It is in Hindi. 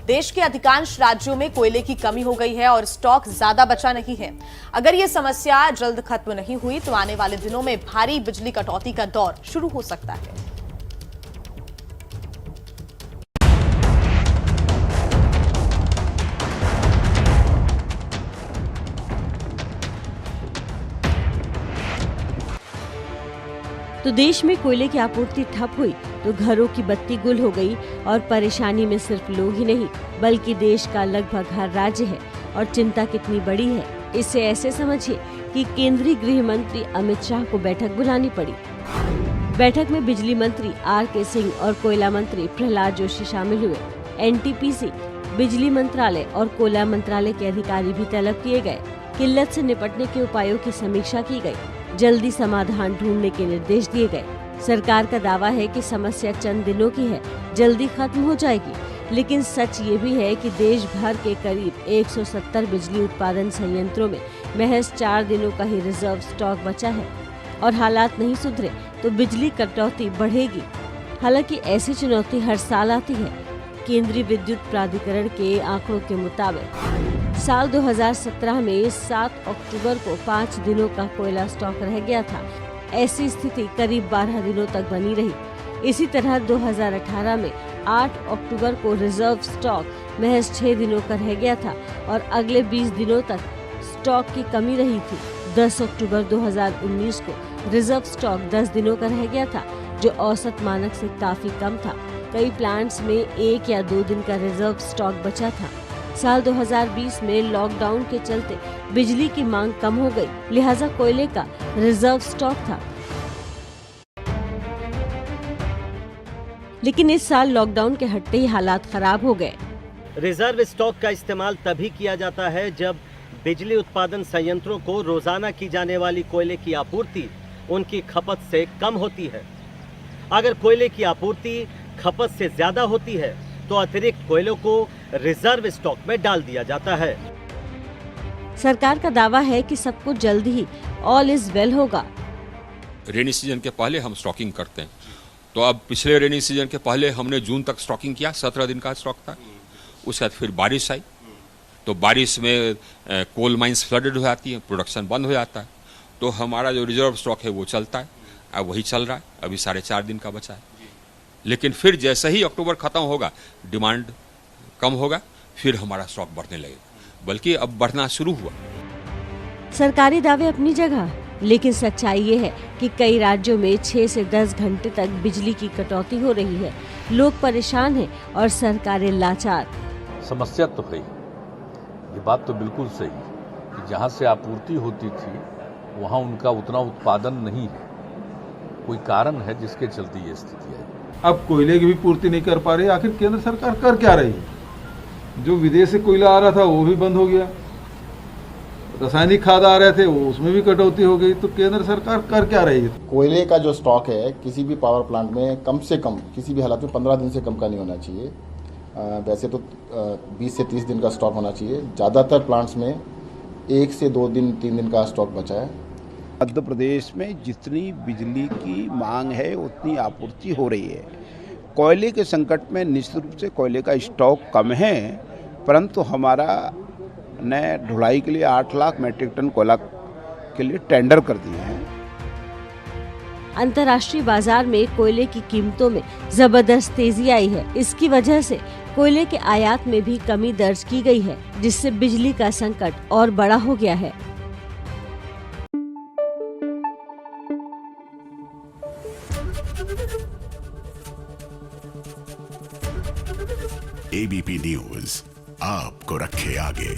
देश के अधिकांश राज्यों में कोयले की कमी हो गई है और स्टॉक ज्यादा बचा नहीं है। अगर ये समस्या जल्द खत्म नहीं हुई तो आने वाले दिनों में भारी बिजली कटौती का दौर शुरू हो सकता है। तो देश में कोयले की आपूर्ति ठप हुई तो घरों की बत्ती गुल हो गई और परेशानी में सिर्फ लोग ही नहीं बल्कि देश का लगभग हर राज्य है। और चिंता कितनी बड़ी है इसे ऐसे समझिए कि केंद्रीय गृह मंत्री अमित शाह को बैठक बुलानी पड़ी। बैठक में बिजली मंत्री आर.के. सिंह और कोयला मंत्री प्रहलाद जोशी शामिल हुए। एनटीपीसी, बिजली मंत्रालय और कोयला मंत्रालय के अधिकारी भी तलब किए गए। किल्लत से निपटने के उपायों की समीक्षा की गई। जल्दी समाधान ढूंढने के निर्देश दिए गए। सरकार का दावा है कि समस्या चंद दिनों की है, जल्दी खत्म हो जाएगी। लेकिन सच ये भी है कि देश भर के करीब 170 बिजली उत्पादन संयंत्रों में महज 4 दिनों का ही रिजर्व स्टॉक बचा है और हालात नहीं सुधरे तो बिजली कटौती बढ़ेगी। हालांकि ऐसी चुनौती हर साल आती है। केंद्रीय विद्युत प्राधिकरण के आंकड़ों के मुताबिक साल 2017 में 7 अक्टूबर को 5 दिनों का कोयला स्टॉक रह गया था। ऐसी स्थिति करीब 12 दिनों तक बनी रही। इसी तरह 2018 में 8 अक्टूबर को रिजर्व स्टॉक महज 6 दिनों का रह गया था और अगले 20 दिनों तक स्टॉक की कमी रही थी। 10 अक्टूबर 2019 को रिजर्व स्टॉक 10 दिनों का रह गया था, जो औसत मानक से काफी कम था। कई प्लांट्स में 1 या 2 दिन का रिजर्व स्टॉक बचा था। साल 2020 में लॉकडाउन के चलते बिजली की मांग कम हो गई, लिहाजा कोयले का रिजर्व स्टॉक था। लेकिन इस साल लॉकडाउन के हटते ही हालात खराब हो गए। रिजर्व स्टॉक का इस्तेमाल तभी किया जाता है जब बिजली उत्पादन संयंत्रों को रोजाना की जाने वाली कोयले की आपूर्ति उनकी खपत से कम होती है। अगर कोयले की आपूर्ति खपत से ज्यादा होती है तो अतिरिक्त कोयलों को रिजर्व स्टॉक में डाल दिया जाता है। सरकार का दावा है कि सब कुछ जल्द ही ऑल इज वेल होगा। रेनी सीजन के पहले हम स्टॉकिंग करते हैं, तो अब पिछले रेनी सीजन के पहले हमने जून तक स्टॉकिंग किया, 17 दिन का स्टॉक था। उसके बाद फिर बारिश आई, तो बारिश में कोल माइंस फ्लडेड हो जाती है, प्रोडक्शन बंद हो जाता है, तो हमारा जो रिजर्व स्टॉक है वो चलता है। अब वही चल रहा है, अभी 4.5 दिन का बचा है। लेकिन फिर जैसे ही अक्टूबर खत्म होगा, डिमांड कम होगा, फिर हमारा स्टॉक बढ़ने लगेगा, बल्कि अब बढ़ना शुरू हुआ। सरकारी दावे अपनी जगह, लेकिन सच्चाई ये है कि कई राज्यों में 6 से 10 घंटे तक बिजली की कटौती हो रही है। लोग परेशान हैं और सरकारें लाचार। समस्या तो है, ये बात तो बिल्कुल सही कि जहाँ से आपूर्ति होती थी वहाँ उनका उतना उत्पादन नहीं है। कोई कारण है जिसके चलते ये स्थिति है। अब कोयले की भी पूर्ति नहीं कर पा रही। आखिर केंद्र सरकार कर क्या रही है? जो विदेश से कोयला आ रहा था वो भी बंद हो गया, रासायनिक खाद आ रहे थे वो उसमें भी कटौती हो गई। तो केंद्र सरकार कर क्या रही है? कोयले का जो स्टॉक है किसी भी पावर प्लांट में कम से कम किसी भी हालत में 15 दिन से कम का नहीं होना चाहिए। वैसे तो 20 से 30 दिन का स्टॉक होना चाहिए। ज़्यादातर प्लांट्स में 1 से 2 दिन 3 दिन का स्टॉक बचा है। मध्य प्रदेश में जितनी बिजली की मांग है उतनी आपूर्ति हो रही है। कोयले के संकट में निश्चित रूप से कोयले का स्टॉक कम है, परंतु हमारा ने ढुलाई के लिए 8 लाख मेट्रिक टन कोयला के लिए टेंडर कर दिए हैं। अंतर्राष्ट्रीय बाजार में कोयले की कीमतों में जबरदस्त तेजी आई है। इसकी वजह से कोयले के आयात में भी कमी दर्ज की गई है, जिससे बिजली का संकट और बड़ा हो गया है। एबीपी न्यूज आपको रखे आगे।